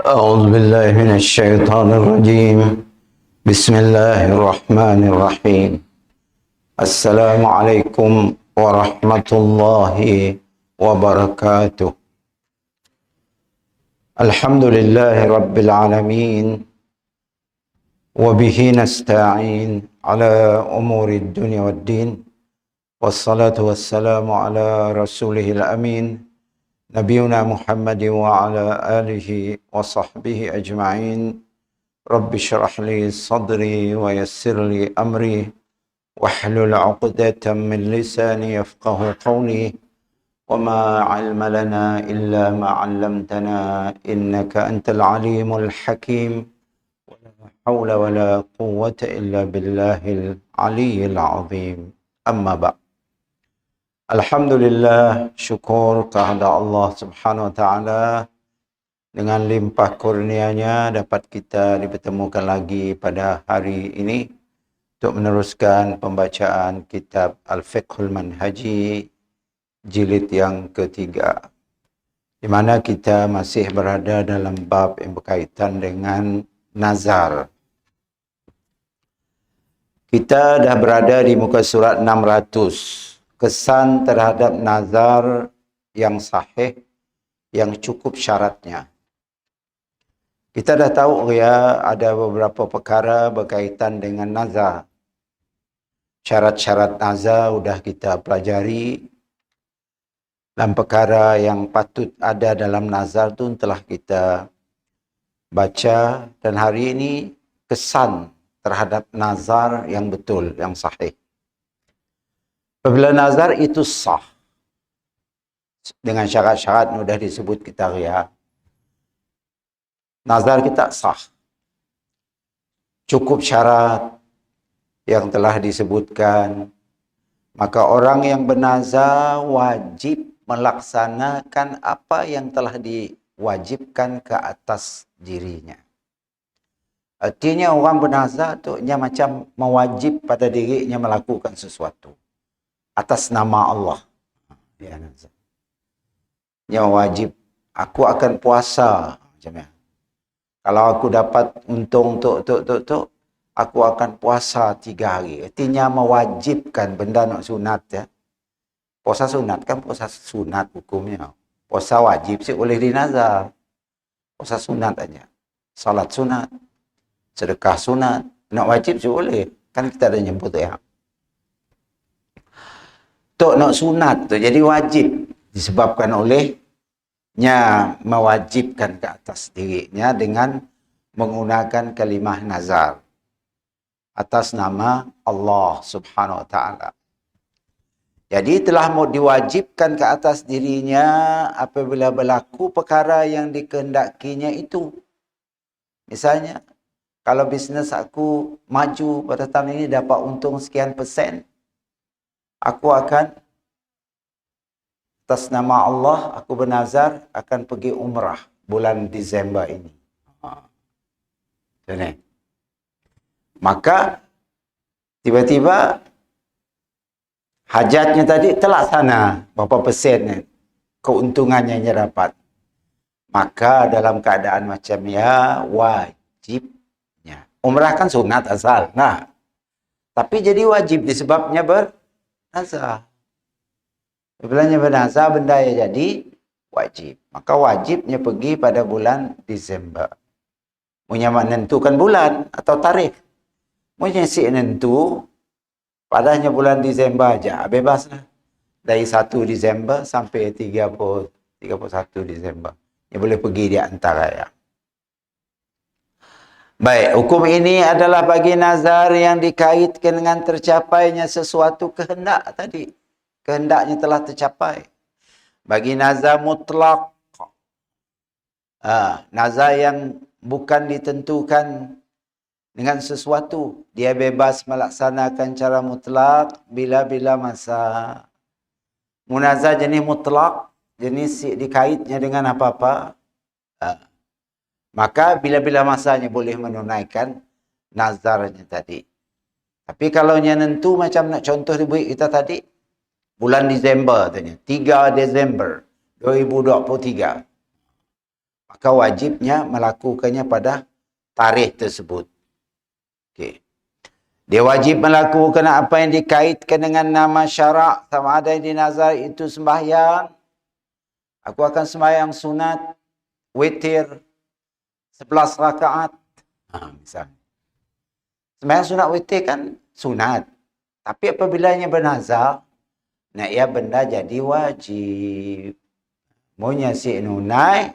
أعوذ بالله من الشيطان الرجيم. بسم الله الرحمن الرحيم. السلام عليكم ورحمة الله وبركاته. الحمد لله رب العالمين، وبه نستعين على أمور الدنيا والدين، والصلاة والسلام على رسوله الأمين نبينا محمد وعلى آله وصحبه أجمعين. رب اشرح لي صدري ويسر لي أمري واحلل عقدة من لساني يفقه قولي. وما علم لنا إلا ما علمتنا إنك أنت العليم الحكيم. ولا حول ولا قوة إلا بالله العلي العظيم. أما بعد. Alhamdulillah, syukur kepada Allah Subhanahu Wa Taala, dengan limpah kurnianya dapat kita dipertemukan lagi pada hari ini untuk meneruskan pembacaan kitab Al-Fiqhul Manhaji jilid yang ketiga, di mana kita masih berada dalam bab yang berkaitan dengan nazar. Kita dah berada di muka surat 600. Kesan terhadap nazar yang sahih, yang cukup syaratnya. Kita dah tahu ya, ada beberapa perkara berkaitan dengan nazar. Syarat-syarat nazar sudah kita pelajari. Dan perkara yang patut ada dalam nazar tu telah kita baca. Dan hari ini kesan terhadap nazar yang betul, yang sahih. Apabila nazar itu sah, dengan syarat-syarat yang sudah disebut kita ya, nazar kita sah. Cukup syarat yang telah disebutkan, maka orang yang bernazar wajib melaksanakan apa yang telah diwajibkan ke atas dirinya. Artinya orang bernazar tu macam mewajib pada dirinya melakukan sesuatu atas nama Allah. Ya, nazar. Yang wajib, aku akan puasa. Macamnya. Kalau aku dapat untung aku akan puasa 3 hari. Artinya mewajibkan benda nak sunat ya. Puasa sunat kan puasa sunat hukumnya. Puasa wajib sih boleh dinazar. Puasa sunat aja. Salat sunat. Sedekah sunat. Nak wajib sih boleh. Kan kita ada nyebut ya. Tok nak sunat tu jadi wajib disebabkan olehnya mewajibkan ke atas dirinya dengan menggunakan kalimah nazar atas nama Allah Subhanahu Wa Taala. Jadi telah mau diwajibkan ke atas dirinya apabila berlaku perkara yang dikehendakinya itu. Misalnya, kalau bisnes aku maju pada tahun ini dapat untung sekian persen, aku akan atas nama Allah, aku bernazar akan pergi umrah bulan Disember ini. Jadi, maka tiba-tiba hajatnya tadi terlaksana berapa persen keuntungannya yang dapat. Maka dalam keadaan macam ya wajibnya. Umrah kan sunat asal. Nah, tapi jadi wajib disebabnya nazar. Apabila bernazar benda yang jadi wajib. Maka wajibnya pergi pada bulan Disember. Punya menentukan bulan atau tarikh. Punya si nentu padanya bulan Disember aja. Bebaslah. Dari 1 Disember sampai 31 Disember. Dia boleh pergi di antara ya. Baik, hukum ini adalah bagi nazar yang dikaitkan dengan tercapainya sesuatu kehendak tadi. Kehendaknya telah tercapai. Bagi nazar mutlak. Nazar yang bukan ditentukan dengan sesuatu. Dia bebas melaksanakan cara mutlak bila-bila masa. Munazar jenis mutlak, jenis dikaitnya dengan apa-apa. Maka bila-bila masanya boleh menunaikan nazarnya tadi. Tapi kalau yang nentu macam nak contoh dibuat kita tadi, bulan Disember tanya, 3 Desember 2023. maka wajibnya melakukannya pada tarikh tersebut. Okey. Dia wajib melakukan apa yang dikaitkan dengan nama syarak, sama ada yang dinazar itu sembahyang. Aku akan sembahyang sunat, witir, 11 rakaat. Misalnya. Sembahyang sunat witir kan sunat. Tapi apabila ia bernazar, nak ia benda jadi wajib. Munya si nunai,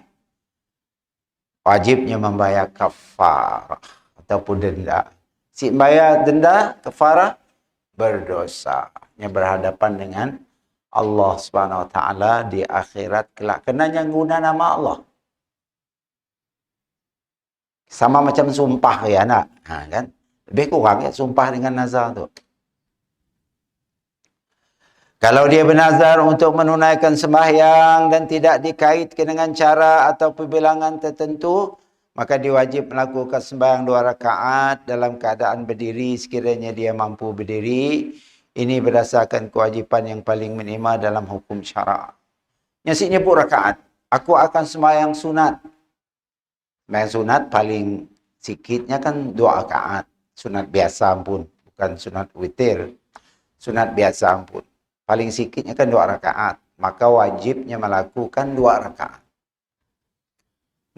wajibnya membayar kafarah ataupun denda. Si bayar denda, kafarah, berdosa. Yang berhadapan dengan Allah Subhanahu Wa Taala di akhirat kelak. Kena yang guna nama Allah. Sama macam sumpah ya nak. Kan? Lebih kurang ya sumpah dengan nazar tu. Kalau dia bernazar untuk menunaikan sembahyang dan tidak dikaitkan dengan cara atau bilangan tertentu, maka dia wajib melakukan sembahyang 2 rakaat dalam keadaan berdiri sekiranya dia mampu berdiri. Ini berdasarkan kewajipan yang paling minima dalam hukum syarak. Yang nyebut rakaat. Aku akan sembahyang sunat. Sembahyang sunat paling sikitnya kan 2 rakaat. Sunat biasa pun, bukan sunat witir. Sunat biasa pun. Paling sikitnya kan 2 rakaat. Maka wajibnya melakukan 2 rakaat.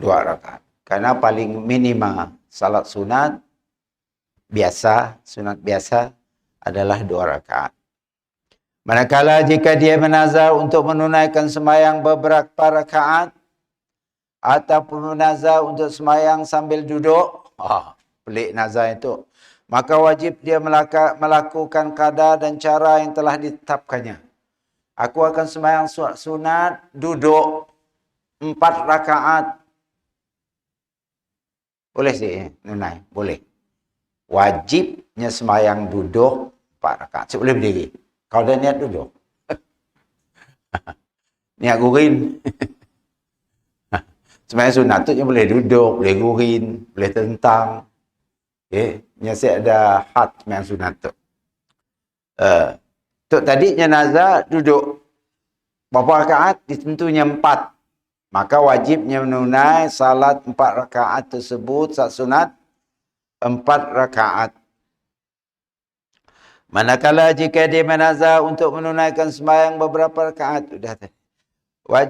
2 rakaat. Karena paling minima salat sunat biasa, sunat biasa adalah 2 rakaat. Manakala jika dia menazar untuk menunaikan sembahyang beberapa rakaat ataupun menazar untuk sembahyang sambil duduk, pelik nazar itu, maka wajib dia melakukan kadar dan cara yang telah ditetapkannya. Aku akan sembahyang sunat duduk 4 rakaat. Boleh sih, nunai, boleh. Wajibnya sembahyang duduk 4 rakaat. Saya boleh berdiri. Kalau dah niat duduk. Niat gurin. Sembahyang sunat tu dia boleh duduk, boleh gurin, boleh tentang. Nyasih ada had sembahyang sunat tu. Tok tadi nazar duduk. Berapa rakaat? Ditentunya 4. Maka wajibnya menunai salat 4 rakaat tersebut, salat sunat 4 rakaat. Manakala jika dia menazar untuk menunaikan sembahyang beberapa rakaat,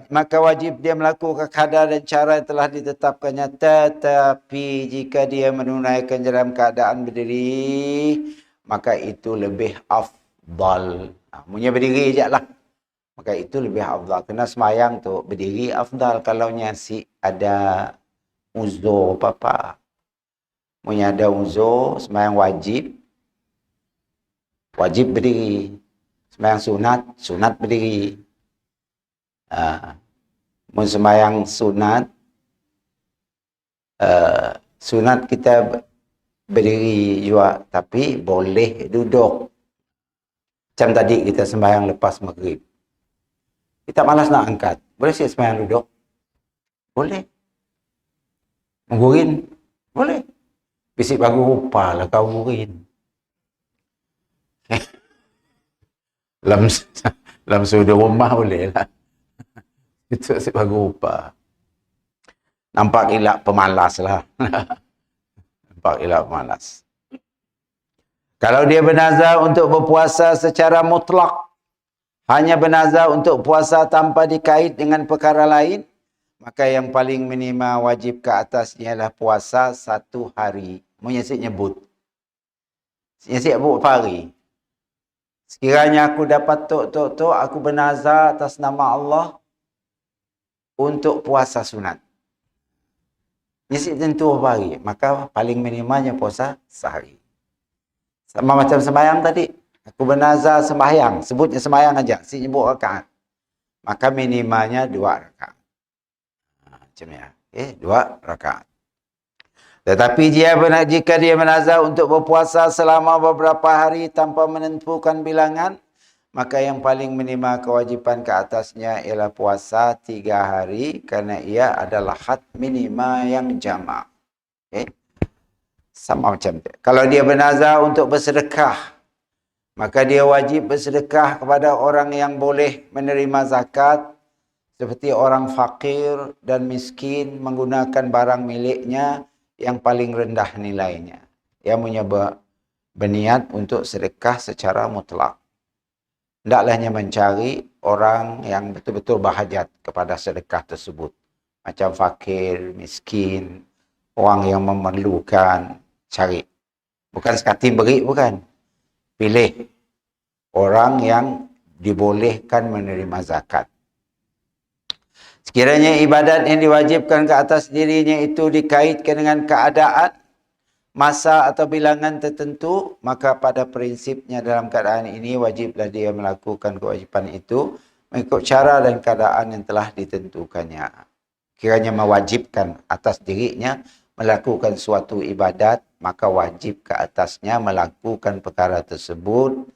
maka wajib dia melakukan kadar dan cara yang telah ditetapkannya. Tetapi jika dia menunaikan dalam keadaan berdiri, maka itu lebih afdal. Punya berdiri je lah. Maka itu lebih afdal. Kena sembahyang tu berdiri afdal. Kalau nyasi ada uzur apa-apa. Punya ada uzur, sembahyang wajib. Wajib berdiri. Sembahyang sunat, sunat berdiri. Sembahyang sunat, sunat kita berdiri juga. Tapi boleh duduk. Macam tadi kita sembahyang lepas maghrib. Kita malas nak angkat. Boleh saya sembahyang duduk? Boleh. Menggurin? Boleh. Bisik bagu rupa lah kau gurin. Dalam sudut rumah boleh lah. Itu bisik bagu rupa. Nampak elak pemalas lah. Nampak elak pemalas. Kalau dia bernazar untuk berpuasa secara mutlak, hanya bernazar untuk puasa tanpa dikait dengan perkara lain, maka yang paling minima wajib ke atasnya adalah puasa 1 hari. Menyesik nyebut. Menyesik berapa hari? Sekiranya aku dapat aku bernazar atas nama Allah untuk puasa sunat. Menyesik tentu berapa hari? Maka paling minimanya puasa sehari. Sama macam sembahyang tadi. Aku bernazar sembahyang. Sebutnya sembahyang aja. Si nyebut rakaat. Maka minimanya 2 rakaat. Macam ni. 2 rakaat. Tetapi jika dia menazar untuk berpuasa selama beberapa hari tanpa menentukan bilangan, maka yang paling minima kewajipan ke atasnya ialah puasa 3 hari kerana ia adalah had minima yang jamak. Sama macam tu. Kalau dia bernazar untuk bersedekah, maka dia wajib bersedekah kepada orang yang boleh menerima zakat seperti orang fakir dan miskin menggunakan barang miliknya yang paling rendah nilainya. Ia berniat untuk sedekah secara mutlak. Hendaklah hanya mencari orang yang betul-betul berhajat kepada sedekah tersebut. Macam fakir, miskin, orang yang memerlukan, cari. Bukan sekati beri, bukan. Pilih orang yang dibolehkan menerima zakat. Sekiranya ibadat yang diwajibkan ke atas dirinya itu dikaitkan dengan keadaan, masa atau bilangan tertentu, maka pada prinsipnya dalam keadaan ini wajiblah dia melakukan kewajipan itu mengikut cara dan keadaan yang telah ditentukannya. Kiranya mewajibkan atas dirinya melakukan suatu ibadat, maka wajib ke atasnya melakukan perkara tersebut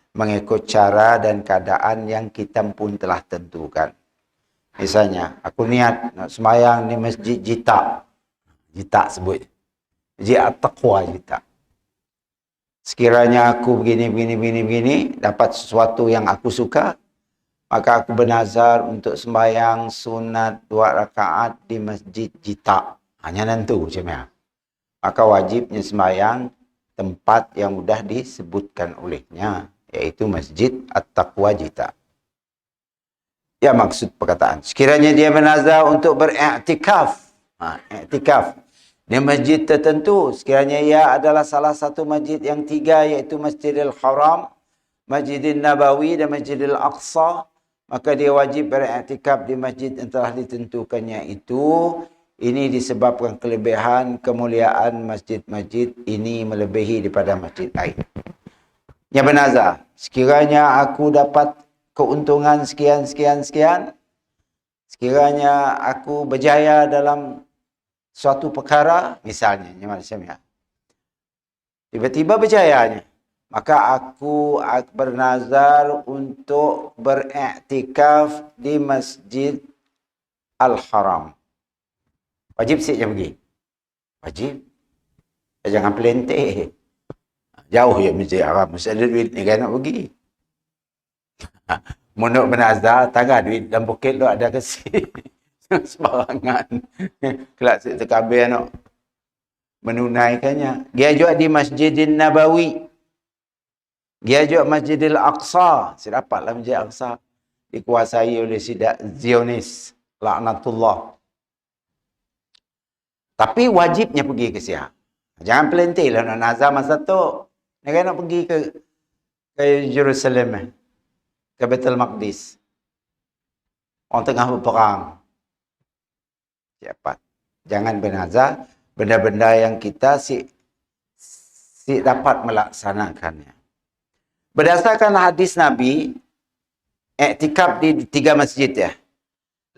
mengikut cara dan keadaan yang kita pun telah tentukan. Misalnya, aku niat nak sembahyang di masjid Jita. Jita sebut. Masjid At-Taqwa Jita. Sekiranya aku begini, dapat sesuatu yang aku suka, maka aku bernazar untuk sembahyang sunat 2 rakaat di masjid Jita. Hanya nentu macam ya. Maka wajibnya sembahyang tempat yang mudah disebutkan olehnya, yaitu Masjid At-Taqwa Jita. Ya, maksud perkataan. Sekiranya dia bernazar untuk beriktikaf. Iktikaf di masjid tertentu. Sekiranya ia adalah salah satu masjid yang 3, yaitu Masjidil Haram, Masjidil Nabawi dan Masjidil Aqsa. Maka dia wajib beriktikaf di masjid yang telah ditentukannya itu. Ini disebabkan kelebihan kemuliaan masjid-masjid ini melebihi daripada masjid lain. Yang bernazar, sekiranya aku dapat keuntungan sekian. Sekiranya aku berjaya dalam suatu perkara, misalnya, macam tiba-tiba berjayanya, maka aku bernazar untuk beriktikaf di Masjid Al-Haram. Wajib sih yang pergi. Wajib. Jangan pelenteh. Jauh ya Masjid Al-Haram. Mesti ada duit ni kan nak pergi. Menurut bernazar, tangga duit dalam poket tu ada kasih. Sembarangan. Kelak sekabir nak menunaikannya. Dia juga di Masjidil Nabawi. Dia juga Masjidil Aqsa. Saya dapatlah Masjid Aqsa. Dikuasai oleh sidak Zionis. Laknatullah. Tapi wajibnya pergi ke siap. Jangan pelentih lah nak nazar masa tu. Dia nak pergi ke Jerusalem. Ke Baitul Maqdis. Orang tengah berperang. Cepat. Jangan bernazar benda-benda yang kita si dapat melaksanakannya. Berdasarkan hadis Nabi, iktikaf di 3 masjid ya.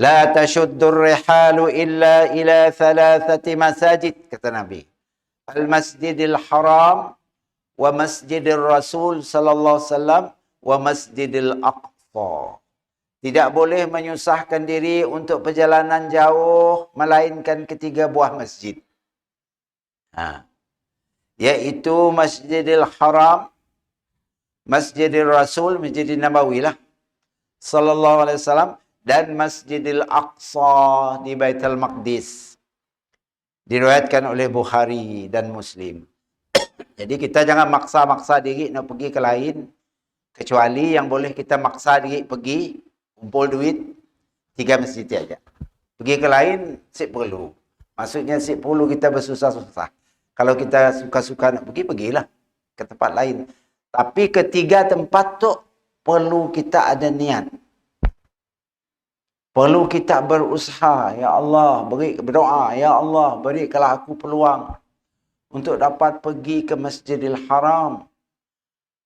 La tashuddur rihalu illa ila 3 masajid, kata Nabi. Al-Masjidil Haram wa Masjidil Rasul sallallahu alaihi wasallam wa Masjidil Aqsa. Tidak boleh menyusahkan diri untuk perjalanan jauh melainkan ketiga buah masjid. Yaitu Masjidil Haram, Masjidil Rasul, Masjidil Nabawi lah, sallallahu alaihi wasallam, dan Masjidil Aqsa di Baitul Maqdis. Diriwayatkan oleh Bukhari dan Muslim. Jadi kita jangan maksa-maksa diri nak pergi ke lain, kecuali yang boleh kita maksa diri pergi, kumpul duit, 3 masjid saja. Pergi ke lain, sip perlu. Maksudnya sip perlu kita bersusah-susah. Kalau kita suka-suka nak pergi, pergilah ke tempat lain. Tapi ketiga tempat tu perlu kita ada niat. Perlu kita berusaha. Ya Allah, berdoa. Ya Allah, berikanlah aku peluang untuk dapat pergi ke Masjidil Haram,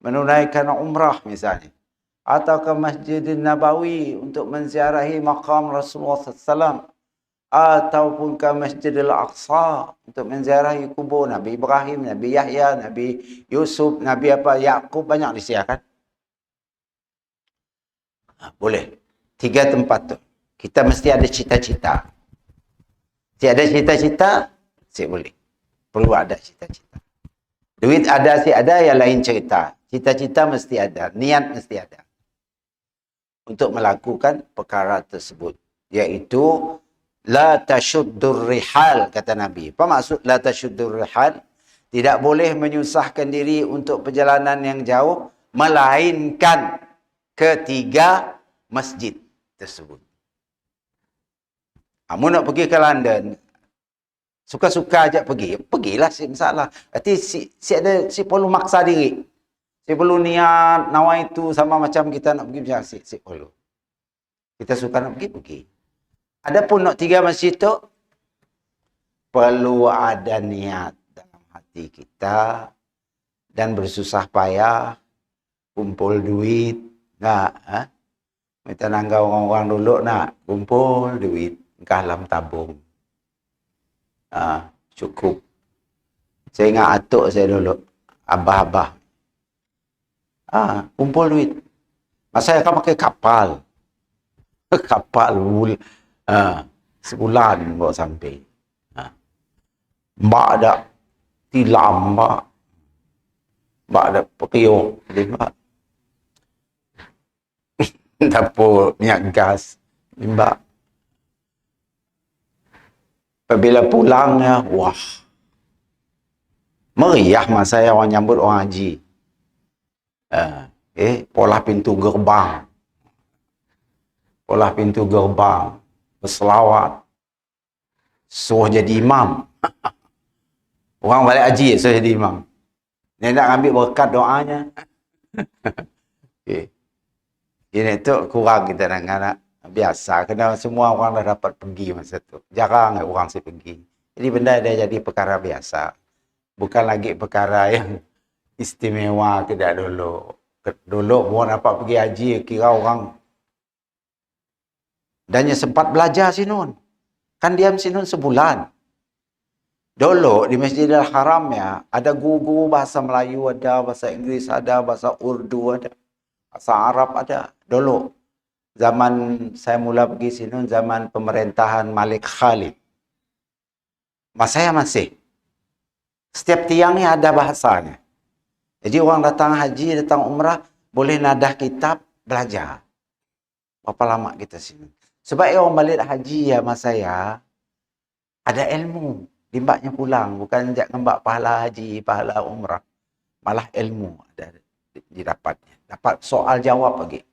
menunaikan umrah misalnya. Atau ke Masjidil Nabawi untuk menziarahi maqam Rasulullah SAW. Ataupun ke Masjidil Aqsa untuk menziarahi kubur Nabi Ibrahim, Nabi Yahya, Nabi Yusuf, Nabi Yaqub, banyak disiarkan. Boleh. 3 tempat tu. Kita mesti ada cita-cita. Si ada cita-cita, si boleh. Perlu ada cita-cita. Duit ada, si ada, yang lain cerita. Cita-cita mesti ada. Niat mesti ada. Untuk melakukan perkara tersebut. Yaitu la tashuddur rihal, kata Nabi. Apa maksud la tashuddur rihal? Tidak boleh menyusahkan diri untuk perjalanan yang jauh, melainkan ketiga masjid tersebut. Kamu nak pergi ke London, suka-suka ajak pergi, pergilah, si masalah. Berarti si perlu maksa diri. Si perlu niat, nawaitu, sama macam kita nak pergi macam si perlu. Kita suka nak pergi. Adapun nak 3 masjid tu, perlu ada niat dalam hati kita dan bersusah payah, kumpul duit, nak, kita nanggau orang-orang dulu nak kumpul duit, dalam tabung. Cukup. Saya ingat atuk saya dulu, abah-abah. Kumpul duit. Masa saya akan pakai kapal. Kapal sebulan bawa sampai. Mbak ada tilam, mbak ada periuk, mbak. Dapur minyak gas, mbak. Apabila pulangnya, wah, meriah masa saya orang nyambut orang haji. Polah pintu gerbang. Berselawat. Suruh jadi imam. Orang balik haji suruh jadi imam. Dia nak ambil berkat doanya. Ini tu kurang kita nak biasa. Kerana semua orang dah dapat pergi masa tu. Jarang orang saya pergi. Jadi benda dia jadi perkara biasa. Bukan lagi perkara yang istimewa tidak dulu. Dulu orang dapat pergi haji, kira orang. Dan dia sempat belajar sinun. Kan diam sinun sebulan. Dulu di Masjidil Haram ya, ada guru-guru bahasa Melayu ada, bahasa Inggeris ada, bahasa Urdu ada, bahasa Arab ada. Dulu, zaman saya mula pergi sinun, zaman pemerintahan Malik Khalid. Masa saya masih. Setiap tiangnya ada bahasanya. Jadi orang datang haji, datang umrah, boleh nadah kitab, belajar. Berapa lama kita sinun? Sebab orang balik haji ya masa saya, ada ilmu. Limbaknya pulang. Bukan jak ngembak pahala haji, pahala umrah. Malah ilmu ada didapatnya. Dapat soal jawab lagi.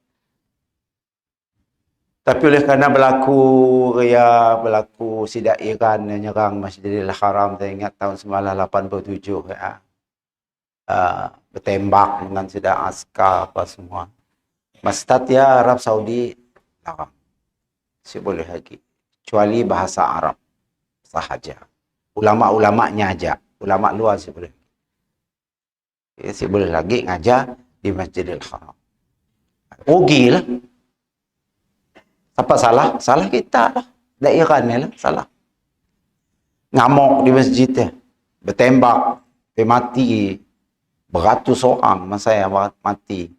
Tapi oleh kerana berlaku sidak Iran yang nyerang Masjidil Haram, saya ingat tahun 1987 ya. Bertembak dengan sidak askar apa semua. Masjid ya Arab Saudi larang. Si boleh lagi. Kecuali bahasa Arab sahaja. Ulama-ulamanya aja. Ulama luar si boleh. Si boleh lagi ngajar di Masjidil Haram. Rugilah. Apa salah? Salah kita lah. Daerahnya lah. Salah. Ngamuk di masjidnya. Bertembak. Mati. Beratus orang masa saya mati.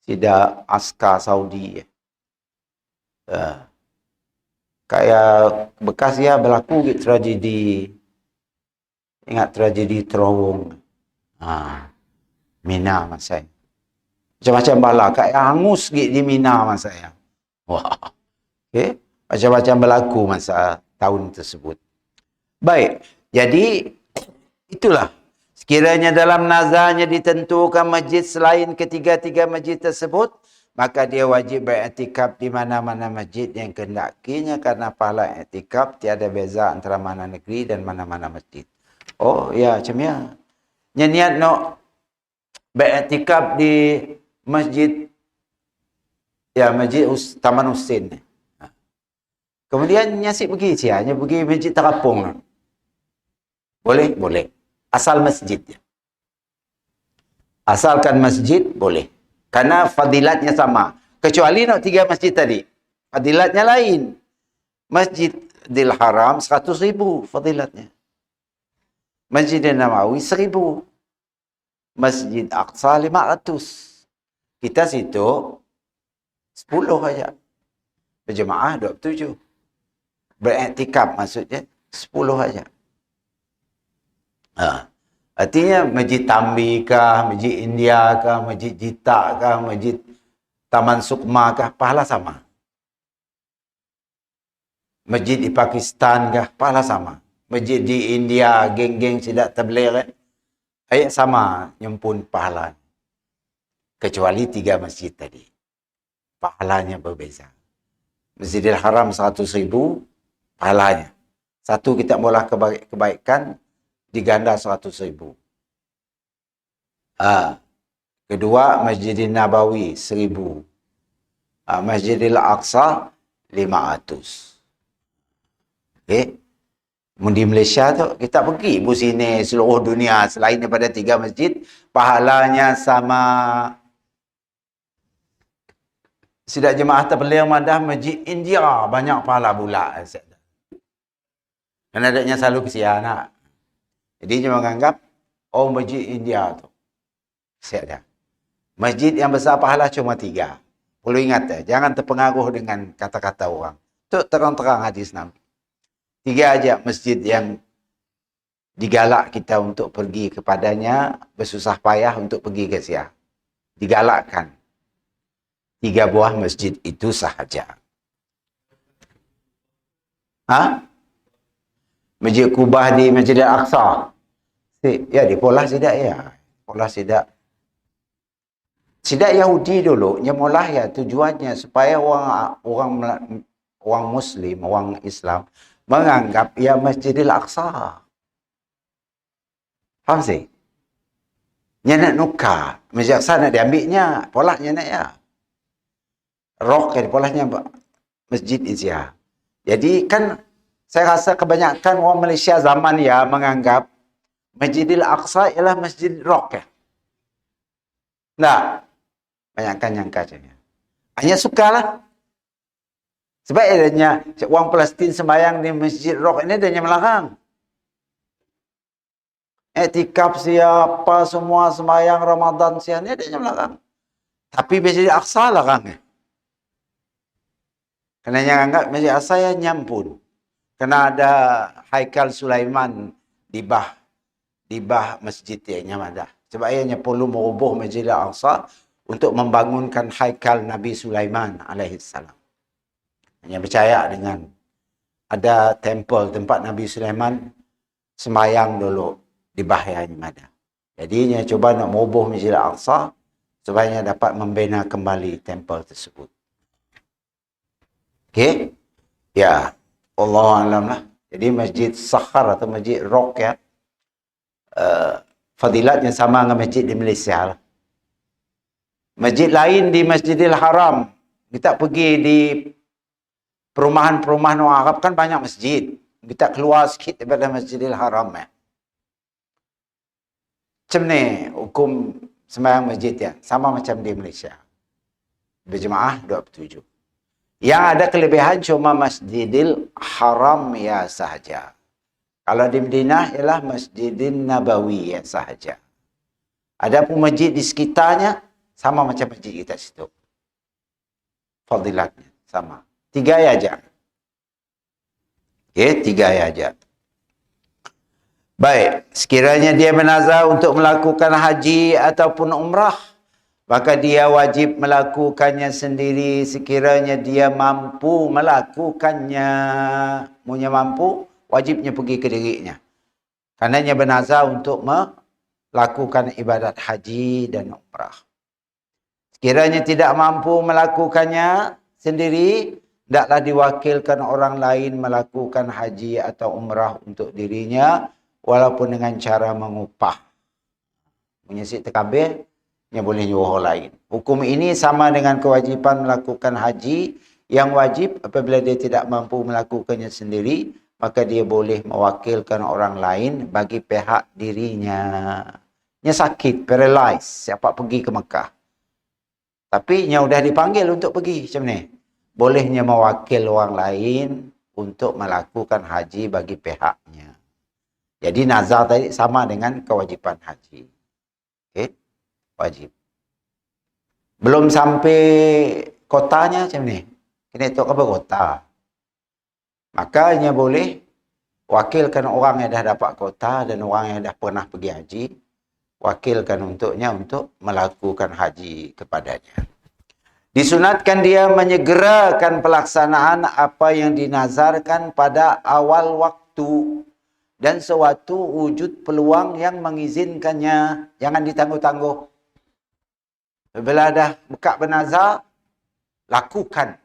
Tidak askar Saudi. Kayak bekas ya berlaku tragedi. Ingat tragedi Terowong. Mina masa saya. Macam-macam bala. Kayak hangus di Mina masa saya. Wah. Okay. Macam-macam berlaku masa tahun tersebut. Baik. Jadi, itulah. Sekiranya dalam nazarnya ditentukan masjid selain ketiga-tiga masjid tersebut, maka dia wajib beriktikaf di mana-mana masjid yang kehendakinya, karena pahala iktikaf tiada beza antara mana negeri dan mana-mana masjid. Oh ya, macam ya. Niat nak beriktikaf di masjid, ya masjid Taman Husin. Kemudian nyasik pergi sianya pergi masjid terapung. Boleh? Boleh. Asal masjid. Asalkan masjid, boleh. Karena fadilatnya sama. Kecuali nak 3 masjid tadi. Fadilatnya lain. Masjidil Haram 100,000 fadilatnya. Masjidil Nabawi 1,000. Masjid Aqsa 500. Kita situ 10 saja. Berjemaah 27. Beriktikaf maksudnya 10 saja. Artinya Masjid Tambi kah, Masjid India kah, Masjid Jita kah, Masjid Taman Sukma kah, pahala sama. Masjid di Pakistan kah, pahala sama. Masjid di India, geng-geng sidak tabligh, ayat sama nyempun pahala. Kecuali 3 masjid tadi. Pahalanya berbeza. Masjidil Haram 100.000 pahalanya. Satu kita mula kebaikan diganda 100.000. Kedua Masjidil Nabawi 1.000. Masjidil Aqsa 500. Okey. Di Malaysia tu kita pergi sini seluruh dunia selain daripada 3 masjid, pahalanya sama. Sidak jemaah tabligh madah Masjid India banyak pahala pula. Kerana adanya selalu kesian nak. Jadi dia menganggap Masjid India tu. Siap dah. Masjid yang besar pahala cuma 3. Perlu ingat jangan terpengaruh dengan kata-kata orang. Tu terang-terang hadis Nabi. 3 aja masjid yang digalak kita untuk pergi kepadanya, bersusah payah untuk pergi ke siap. Digalakkan. 3 buah masjid itu sahaja. Masjid Kubah di Masjid Al-Aqsa. Ya, di polah sidak ya. Polah sidak. Sidak Yahudi dulu, nyemolah ya tujuannya supaya orang Muslim, orang Islam menganggap ya Masjidil Aqsa. Faham sih? Nya nak nukar. Masjid Aqsa nak diambilnya, polahnya nak ya. Rock kan polahnya Masjid Isya. Jadi kan saya rasa kebanyakan orang Malaysia zaman ya menganggap Masjidil Aqsa ialah Masjid Rock ya. Nah, banyakkan yang kacanya. Hanya sukalah. Sebab adanya orang Palestin sembahyang di Masjid Rock ini adanya melarang. Etikaf siapa semua sembahyang Ramadan siapa ini adanya melarang. Tapi Masjid Aqsa larang. Kerana yang anggap Masjid Aqsa ya nyampun. Kerana ada Haikal Sulaiman di bah masjid yang ada. Sebab ianya perlu merubuh Masjid Al-Aqsa untuk membangunkan Haikal Nabi Sulaiman alaihissalam. Hanya percaya dengan ada temple tempat Nabi Sulaiman sembahyang dulu di bah yang ada. Jadi dia coba nak merubuh Masjid Al-Aqsa supaya dapat membina kembali temple tersebut. Okey? Ya, Allah alam lah. Jadi Masjid Sakhar atau Masjid Rock ya, fadilatnya sama dengan masjid di Malaysia lah. Masjid lain di Masjidil Haram, kita pergi di perumahan-perumahan orang Arab kan banyak masjid. Kita keluar sikit daripada Masjidil Haram ya. Macam ni hukum sembahyang masjid ya, sama macam di Malaysia. Berjemaah 27. Yang ada kelebihan cuma Masjidil Haram ya sahaja. Kalau di Madinah ialah Masjidil Nabawi ya sahaja. Ada pun masjid di sekitarnya sama macam masjid kita situ. Fadilatnya sama. 3 aja. Okey, 3 aja. Baik, sekiranya dia menazar untuk melakukan haji ataupun umrah, maka dia wajib melakukannya sendiri sekiranya dia mampu melakukannya. Punya mampu, wajibnya pergi ke dirinya. Kerana dia bernazar untuk melakukan ibadat haji dan umrah. Sekiranya tidak mampu melakukannya sendiri, hendaklah diwakilkan orang lain melakukan haji atau umrah untuk dirinya, walaupun dengan cara mengupah. Menyisik terkabir, yang boleh nyuruh orang lain. Hukum ini sama dengan kewajipan melakukan haji. Yang wajib apabila dia tidak mampu melakukannya sendiri, maka dia boleh mewakilkan orang lain bagi pihak dirinya. Dia sakit, paralyzed, siapa pergi ke Mekah. Tapi dia sudah dipanggil untuk pergi macam ni. Bolehnya mewakil orang lain untuk melakukan haji bagi pihaknya. Jadi nazar tadi sama dengan kewajipan haji. Okey, wajib. Belum sampai kotanya macam ni. Kena tok apa kota. Makanya boleh wakilkan orang yang dah dapat kota dan orang yang dah pernah pergi haji, wakilkan untuknya untuk melakukan haji kepadanya. Disunatkan dia menyegerakan pelaksanaan apa yang dinazarkan pada awal waktu dan suatu wujud peluang yang mengizinkannya. Jangan ditangguh-tangguh. Bila dah buka bernazar, lakukan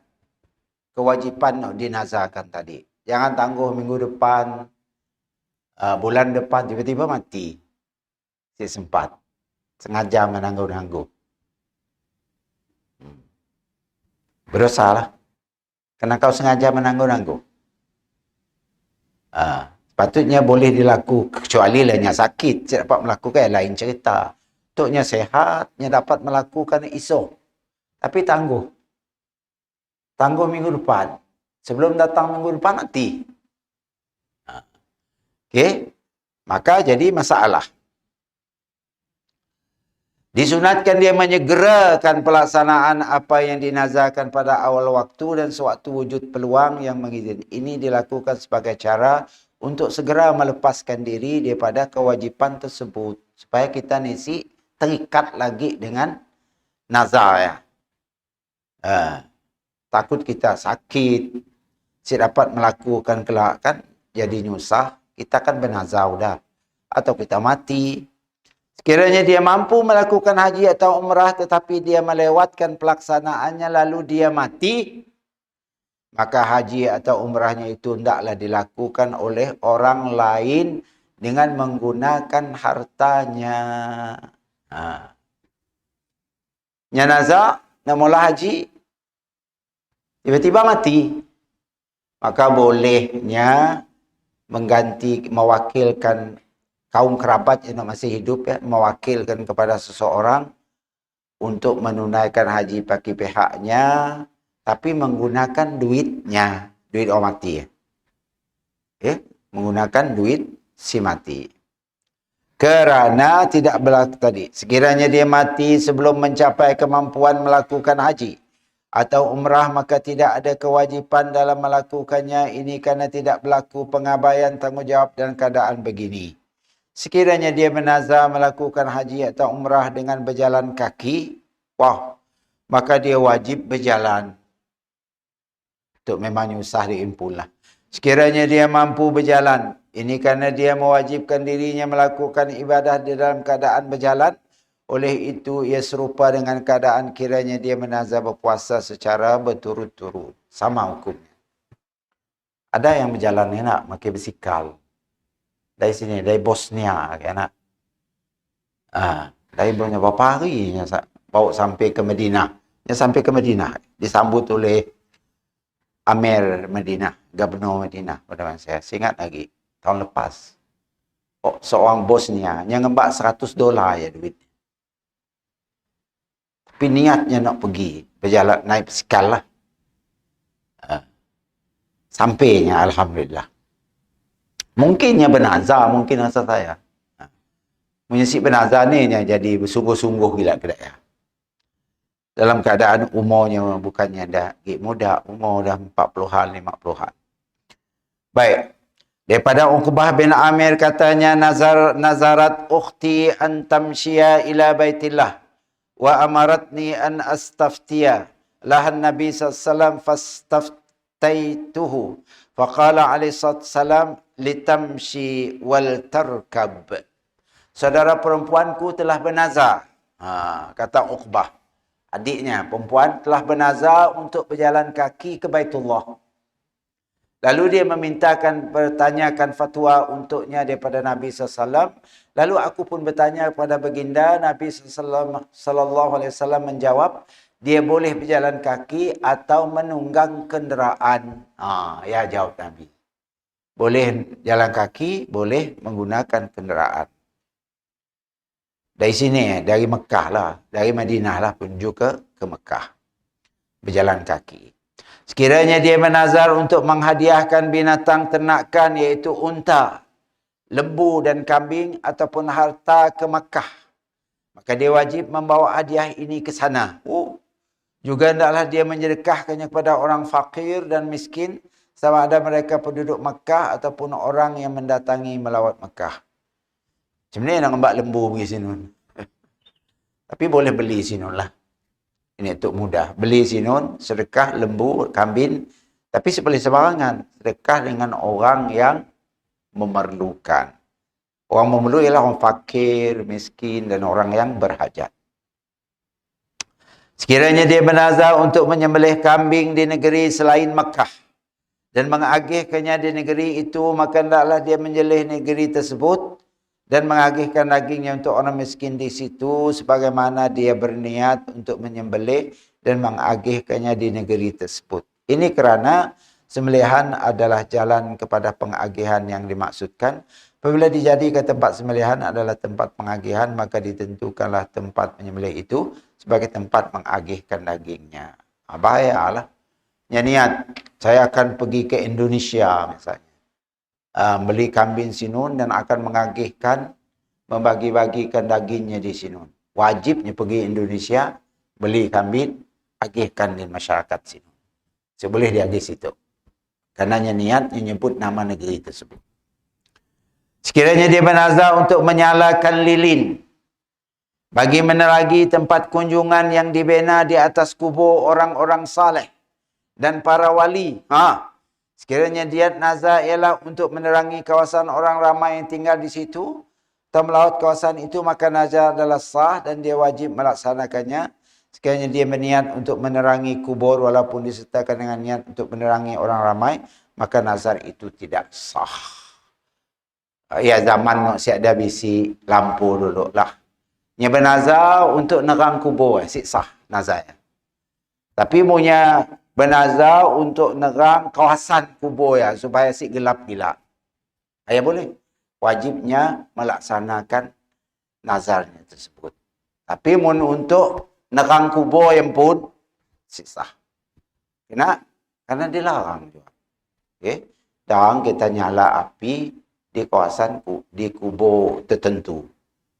kewajipan yang dinazarkan tadi. Jangan tangguh minggu depan, bulan depan, tiba-tiba mati. Si sempat. Sengaja menangguh-nangguh. Berdosalah. Karena kau sengaja menangguh-nangguh. Sepatutnya boleh dilakukan. Kecuali lainnya sakit. Saya dapat melakukan lain cerita. Untuknya sehatnya dapat melakukan esok. Tapi tangguh. Tangguh minggu depan. Sebelum datang minggu depan mati. Okey. Maka jadi masalah. Disunatkan dia menyegerakan pelaksanaan apa yang dinazarkan pada awal waktu dan sewaktu wujud peluang yang mengizinkan. Ini dilakukan sebagai cara untuk segera melepaskan diri daripada kewajipan tersebut. Supaya kita nisi terikat lagi dengan nazar. Ya. Takut kita sakit, tidak dapat melakukan kelak kan jadi nyusah. Kita kan bernazar dah. Atau kita mati. Sekiranya dia mampu melakukan haji atau umrah tetapi dia melewatkan pelaksanaannya lalu dia mati, maka haji atau umrahnya itu hendaklah dilakukan oleh orang lain dengan menggunakan hartanya. Nazar nak mula haji, tiba-tiba mati, maka bolehnya mengganti, mewakilkan kaum kerabat yang masih hidup, ya, mewakilkan kepada seseorang untuk menunaikan haji bagi pihaknya, tapi menggunakan duitnya, duit orang mati. Ya. Menggunakan duit si mati. Kerana tidak berlaku tadi, sekiranya dia mati sebelum mencapai kemampuan melakukan haji atau umrah, maka tidak ada kewajipan dalam melakukannya. Ini kerana tidak berlaku pengabaian tanggungjawab dan keadaan begini. Sekiranya dia bernazar melakukan haji atau umrah dengan berjalan kaki, maka dia wajib berjalan. Itu memang nyusah diimpul lah. Sekiranya dia mampu berjalan, ini kerana dia mewajibkan dirinya melakukan ibadah di dalam keadaan berjalan. Oleh itu, ia serupa dengan keadaan kiranya dia bernazar berpuasa secara berturut-turut. Sama hukumnya. Ada yang berjalan ni nak pakai bersikal. Dari sini, dari Bosnia, kan? Dari berapa hari bawa sampai ke Madinah. Dia sampai ke Madinah, disambut oleh Amir Madinah, Gubernur Madinah pada masa saya ingat lagi tahun lepas. Seorang Bosnia yang ngembak $100 ya duit. Tapi niatnya nak pergi, berjalan naik basikal lah. Sampainya alhamdulillah. Mungkinnya bernazar, mungkin rasa saya. Menyesik bernazar ni jadi bersungguh-sungguh gila kedai. Dalam keadaan umurnya bukannya dah muda, umur dah 40-an, 50-an. Baik. Daripada Uqbah bin Amir katanya, nazarat ukhti an tamshiya ila baitillah wa amaratni an astaftiya lahan Nabi SAW fastaftaituhu faqala alaihi salam litamshi wal tarkab. Saudara perempuanku telah bernazar. Kata Uqbah. Adiknya perempuan telah bernazar untuk berjalan kaki ke Baitullah. Lalu dia bertanyakan fatwa untuknya daripada Nabi SAW. Lalu aku pun bertanya kepada baginda. Nabi SAW menjawab, dia boleh berjalan kaki atau menunggang kenderaan. Ya jawab Nabi. Boleh jalan kaki, boleh menggunakan kenderaan. Dari sini, dari Mekah lah, dari Madinah lah menuju ke Mekah. Berjalan kaki. Sekiranya dia menazar untuk menghadiahkan binatang ternakan iaitu unta, lembu dan kambing ataupun harta ke Mekah, maka dia wajib membawa hadiah ini ke sana. Juga hendaklah dia menyedekahkannya kepada orang fakir dan miskin, sama ada mereka penduduk Mekah ataupun orang yang mendatangi melawat Mekah. Macam mana nak ngembak lembu pergi sini? Tapi boleh beli sini lah. Ini untuk mudah. Beli sinun, sedekah lembu, kambing, tapi boleh sembarangan. Sedekah dengan orang yang memerlukan. Orang memerlukan ialah orang fakir, miskin, dan orang yang berhajat. Sekiranya dia bernazar untuk menyembelih kambing di negeri selain Mekah dan mengagihkannya di negeri itu, maka hendaklah dia menyembelih negeri tersebut dan mengagihkan dagingnya untuk orang miskin di situ sebagaimana dia berniat untuk menyembelih dan mengagihkannya di negeri tersebut. Ini kerana sembelihan adalah jalan kepada pengagihan yang dimaksudkan. Apabila dijadikan tempat sembelihan adalah tempat pengagihan, maka ditentukanlah tempat menyembelih itu sebagai tempat mengagihkan dagingnya. Bahayalah. Yang niat, saya akan pergi ke Indonesia misalnya. Beli kambing sinun dan akan mengagihkan, membagi-bagikan dagingnya di sinun. Wajibnya pergi Indonesia, beli kambing, agihkan di masyarakat sinun. Boleh diagih situ. Karena niat menyebut nama negeri tersebut. Sekiranya dia bernazar untuk menyalakan lilin bagi menerangi tempat kunjungan yang dibina di atas kubur orang-orang saleh dan para wali. Sekiranya dia nazar ialah untuk menerangi kawasan orang ramai yang tinggal di situ atau melawat kawasan itu, maka nazar adalah sah dan dia wajib melaksanakannya. Sekiranya dia berniat untuk menerangi kubur walaupun disertakan dengan niat untuk menerangi orang ramai, maka nazar itu tidak sah. Ya, zaman masih ada bisi lampu dulu lah. Nya bernazar untuk nerang kubur, sah nazarnya. Tapi punya bernazar untuk nerang kawasan kubur ya, supaya gelap gila. Ya boleh. Wajibnya melaksanakan nazarnya tersebut. Tapi untuk nerang kubur yang pun sah. Karena dilarang juga. Okay? Dan kita nyala api di kawasan, di kubur tertentu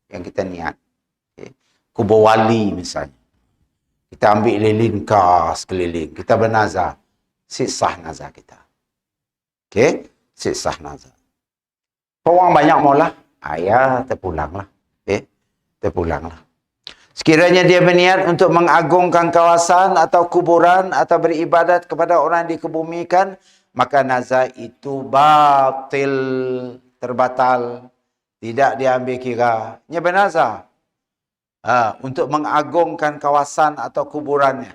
yang kita niat. Okay. Kubur wali misalnya. Kita ambil lilin kas keliling. Kita bernazar. Sah nazar kita. Okay. Sah nazar. Orang banyak maulah. Ya, terpulanglah. Okay. Terpulanglah. Sekiranya dia berniat untuk mengagungkan kawasan atau kuburan atau beribadat kepada orang yang dikebumikan, maka nazar itu batil, terbatal, tidak diambil kira. Nya bernazar untuk mengagungkan kawasan atau kuburannya.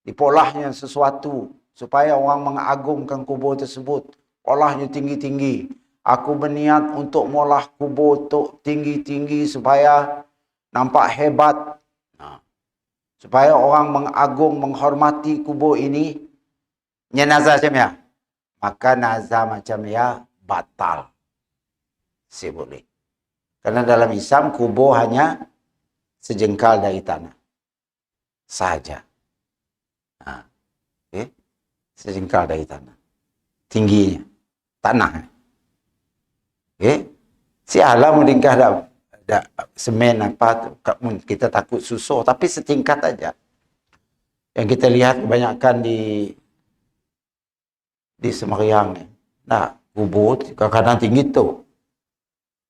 Dipolahnya sesuatu supaya orang mengagungkan kubur tersebut. Polahnya tinggi-tinggi. Aku berniat untuk molah kubur tu tinggi-tinggi supaya nampak hebat. Supaya orang mengagung, menghormati kubur ini. Nya nazar macam ya. Maka nazar macam ya batal. Boleh. Karena dalam Islam kubur hanya sejengkal dari tanah. Saja. Okay. Sejengkal dari tanah. Tingginya. Tanah. Okay. Sialah melingkah dah semen apa. Kita takut susur. Tapi setingkat aja. Yang kita lihat kebanyakan di Semeriang. Nah, kubur kadang-kadang tinggi tu.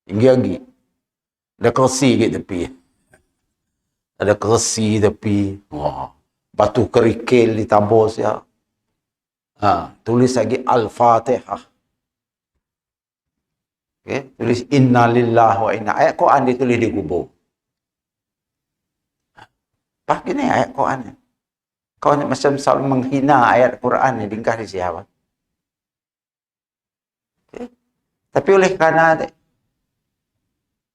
Tinggi lagi. Ada kersi ke tepi. Ada kersi tepi. Batu kerikil ditabur siap. Tulis lagi Al-Fatihah. Okay. Tulis Inna Lillah wa Inna. Ayat Quran ditulis di kubur. Apa gini ayat Quran? Kau macam selalu menghina ayat Quran ni ringkah di siapa? Okay. Tapi oleh kerana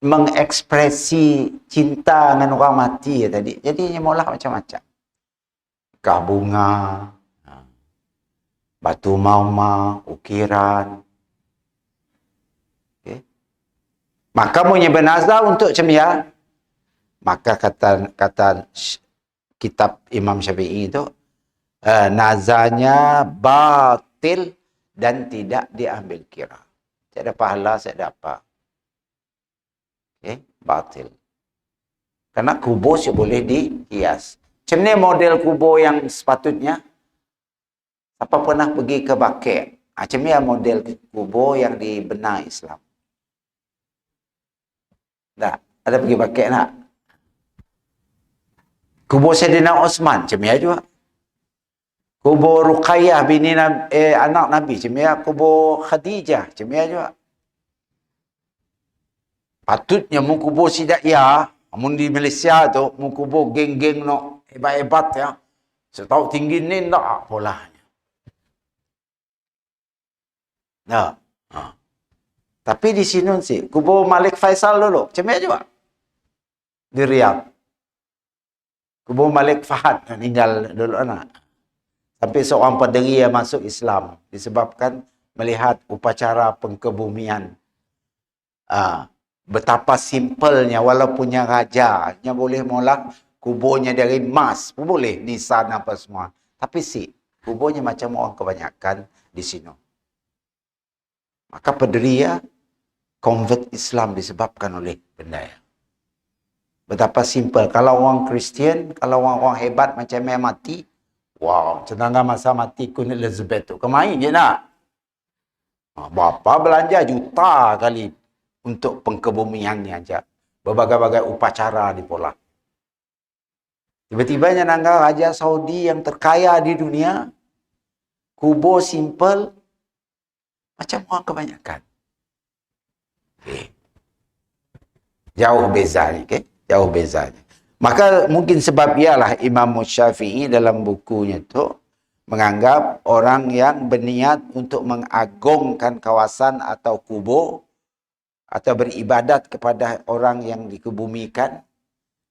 mengekspresi cinta dengan orang mati ya tadi. Jadi maulah macam-macam. Kah bunga, batu mauma, ukiran. Okay. Maka punya bernazar untuk cemia. Maka kata kitab Imam Syafi'i itu nazarnya batil dan tidak diambil kira. Tidak ada pahala, saya dapat. Okay, batil. Karena kubur boleh dihias. Macam ni model kubur yang sepatutnya. Apa pernah pergi ke Baqi'? Macam ni model kubur yang dibenar Islam. Tak? Ada pergi Baqi' nak? Kubur Sayyidina Osman, macam ya juga. Kubur Ruqayyah anak Nabi, macam ya. Kubur Khadijah, macam ya juga. Patutnya mu kubur sidak ya, amun di Malaysia tu mu kubur geng-geng no hebat-hebat ya. Setahu tinggi ni tak polanya. Nah. Tapi di sini sih kubur Malik Faisal dulu, macam ya juga. Di Riyadh. Kubur Malik Fahad meninggal dulu anak. Sampai seorang paderi yang masuk Islam disebabkan melihat upacara pengkebumian. Betapa simpelnya walaupunnya raja nya boleh molak kuburnya dari emas pun boleh nisan apa semua, tapi kuburnya macam orang kebanyakan di sini. Maka Pederia convert Islam disebabkan oleh benda ya. Betapa simpel. Kalau orang Kristian, kalau orang hebat macam yang mati, wow, sedangkan masa mati Queen Elizabeth tu kemain je nak. Bapa belanja juta kali untuk pengkebumiannya aja. Berbagai-bagai upacara dipola. Tiba-tiba nangga Raja Saudi yang terkaya di dunia, kubur simple, macam orang kebanyakan. Okay. Jauh bezanya. Okay? Jauh bezanya. Maka mungkin sebab ialah Imam Syafi'i dalam bukunya tu menganggap orang yang berniat untuk mengagungkan kawasan atau kubur atau beribadat kepada orang yang dikebumikan,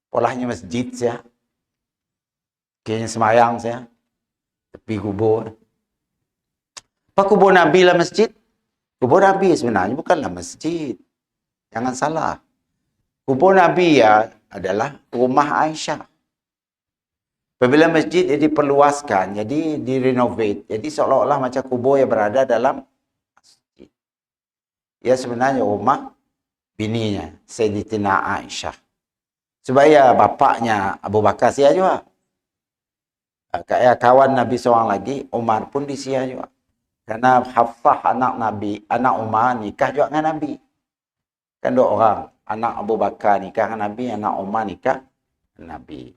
polahnya masjid saya, kayaknya semayang saya, tepi kubur. Apa kubur Nabi lah masjid? Kubur Nabi sebenarnya bukanlah masjid. Jangan salah. Kubur Nabi ya adalah rumah Aisyah. Apabila masjid dia diperluaskan, jadi direnovate, jadi seolah-olah macam kubur yang berada dalam masjid. Ya sebenarnya rumah bininya, Sayyidatina Aisyah. Supaya bapaknya Abu Bakar sia juga. Kayak kawan Nabi seorang lagi, Umar pun disia juga. Karena Hafsah anak Nabi, anak Umar nikah juga dengan Nabi. Kan dua orang, anak Abu Bakar nikah dengan Nabi, anak Umar nikah dengan Nabi.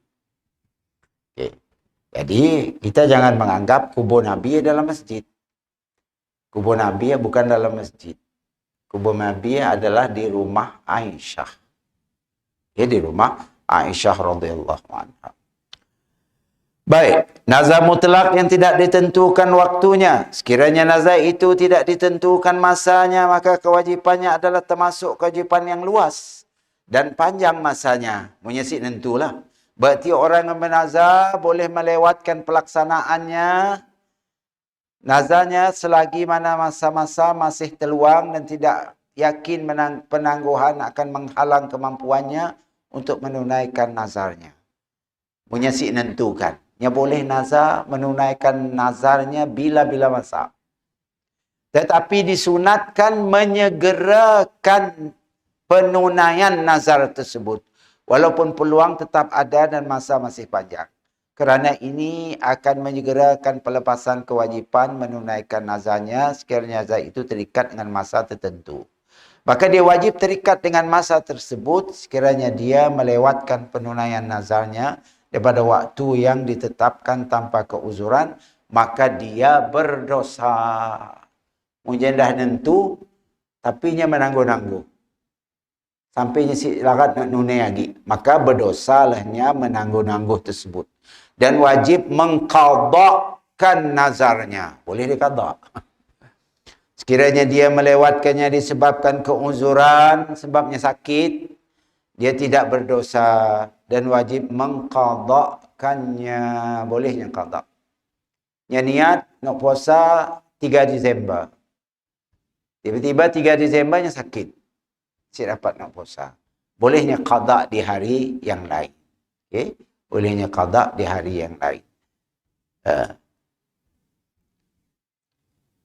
Okay. Jadi kita jangan menganggap kubur Nabi dalam masjid. Kubur Nabi bukan dalam masjid. Kubur Nabi adalah di rumah Aisyah. Ya, di rumah Aisyah radhiyallahu anha. Baik, nazar mutlak yang tidak ditentukan waktunya. Sekiranya nazar itu tidak ditentukan masanya, maka kewajipannya adalah termasuk kewajipan yang luas dan panjang masanya. Menyesik nentulah. Berarti orang yang bernazar boleh melewatkan pelaksanaannya nazarnya selagi mana masa-masa masih terluang dan tidak yakin penangguhan akan menghalang kemampuannya untuk menunaikan nazarnya. Menyesik nentukan. Yang boleh nazar, menunaikan nazarnya bila-bila masa. Tetapi disunatkan menyegerakan penunaian nazar tersebut. Walaupun peluang tetap ada dan masa masih panjang. Kerana ini akan menyegerakan pelepasan kewajipan menunaikan nazarnya sekiranya nazar itu terikat dengan masa tertentu. Maka dia wajib terikat dengan masa tersebut sekiranya dia melewatkan penunaian nazarnya daripada waktu yang ditetapkan tanpa keuzuran, maka dia berdosa. Mungkin dah nentu, tapi nya menangguh-nangguh. Sampainya si larat nak nunai lagi. Maka berdosalahnya menangguh-nangguh tersebut. Dan wajib mengqadhakan nazarnya. Boleh diqadha. Sekiranya dia melewatkannya disebabkan keuzuran, sebabnya sakit, dia tidak berdosa dan wajib mengqadhakannya. Bolehnya qadha. Yang niat nak puasa 3 Disember. Tiba-tiba 3 Disembernya sakit. Si dapat nak puasa. Bolehnya qadha di hari yang lain. Okey? Bolehnya qadha di hari yang lain.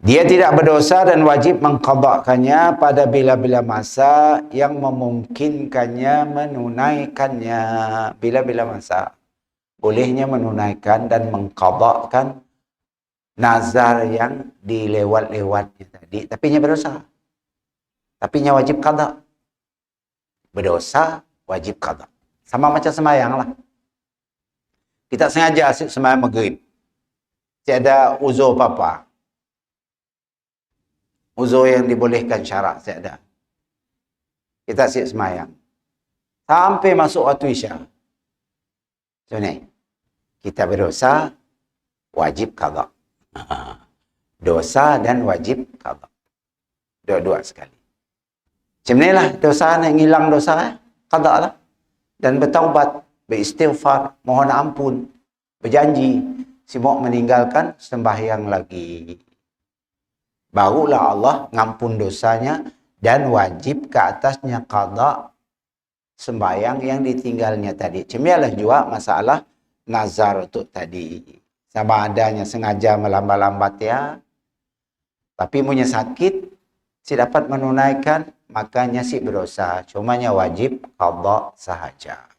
Dia tidak berdosa dan wajib mengqadhakannya pada bila-bila masa yang memungkinkannya menunaikannya. Bila-bila masa bolehnya menunaikan dan mengqadhakan nazar yang dilewat-lewatnya tadi. Tapi nya berdosa. Tapi nya wajib qadha. Berdosa, wajib qadha. Sama macam sembahyang lah. Kita sengaja asyik sembahyang maghrib. Tiada uzur apa-apa. Uzur yang dibolehkan syarak tiada. Kita asyik sembahyang. Sampai masuk waktu Isya. So ni, kita berdosa, wajib qada. Dosa dan wajib qada. Dua-dua sekali. Macam ni lah dosa nak hilang dosa, qada lah. Dan bertaubat, beristighfar, mohon ampun, berjanji, sibuk meninggalkan sembahyang lagi. Barulah Allah ngampun dosanya dan wajib ke atasnya qada sembahyang yang ditinggalnya tadi. Cemialah juga masalah nazar tu tadi. Sama adanya sengaja melambat-lambat ya. Tapi punya sakit, si dapat menunaikan, makanya si berdosa. Cumanya wajib qada sahaja.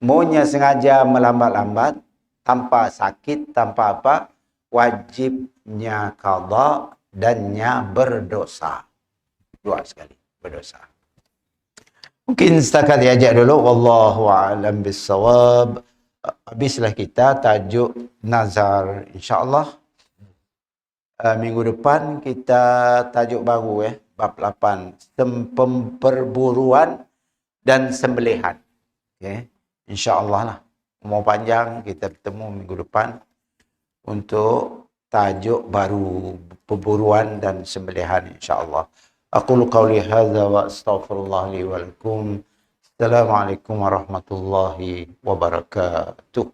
Maunya sengaja melambat-lambat, tanpa sakit, tanpa apa, wajibnya qada dannya berdosa. Dua sekali, berdosa. Mungkin setakat diajak dulu. Wallahu a'lam bissawab. Habislah kita tajuk nazar. InsyaAllah minggu depan kita tajuk baru bab 8. Pemperburuan dan sembelihan. Okay. InsyaAllah lah. Mau panjang kita bertemu minggu depan untuk tajuk baru, pemburuan dan sembelihan insyaAllah. Aqulu qawli hadza wa astaghfirullah li wa lakum. Assalamualaikum warahmatullahi wabarakatuh.